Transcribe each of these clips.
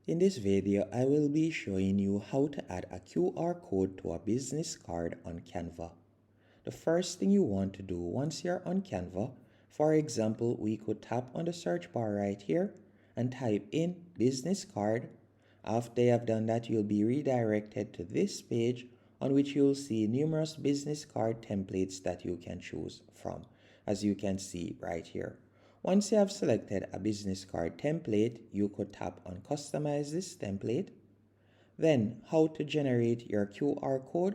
In this video, I will be showing you how to add a QR code to a business card on Canva. The first thing you want to do once you're on Canva, for example, we could tap on the search bar right here and type in business card. After you have done that, you'll be redirected to this page on which you'll see numerous business card templates that you can choose from, as you can see right here. Once you have selected a business card template, you could tap on customize this template. Then how to generate your QR code.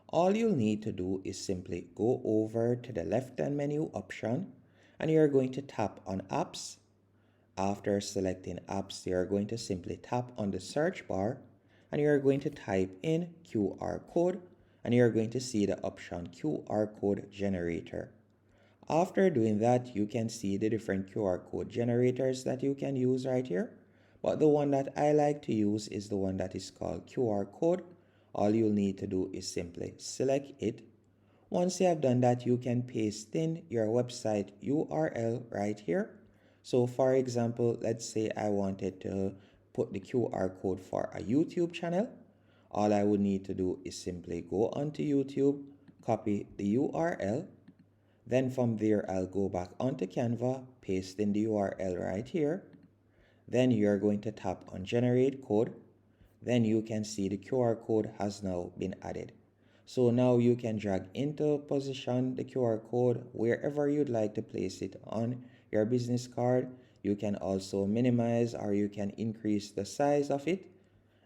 All you'll need to do is simply go over to the left-hand menu option and you're going to tap on apps. After selecting apps, you're going to simply tap on the search bar and you're going to type in QR code and you're going to see the option QR code generator. After doing that, you can see the different QR code generators that you can use right here. But the one that I like to use is the one that is called QR code. All you'll need to do is simply select it. Once you have done that, you can paste in your website URL right here. So for example, let's say I wanted to put the QR code for a YouTube channel. All I would need to do is simply go onto YouTube, copy the URL. Then from there, I'll go back onto Canva, paste in the URL right here. Then you're going to tap on generate code. Then you can see the QR code has now been added. So now you can drag into position the QR code wherever you'd like to place it on your business card. You can also minimize or you can increase the size of it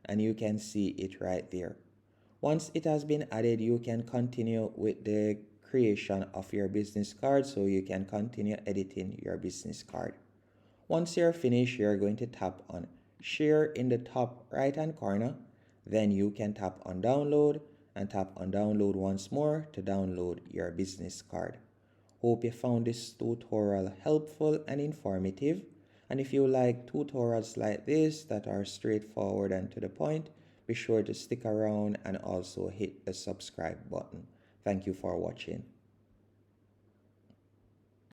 and you can see it right there. Once it has been added, you can continue with the creation of your business card, so you can continue editing your business card. Once you're finished, you're going to tap on share in the top right hand corner. Then you can tap on download and tap on download once more to download your business card. Hope you found this tutorial helpful and informative. And if you like tutorials like this that are straightforward and to the point, be sure to stick around and also hit the subscribe button. Thank you for watching.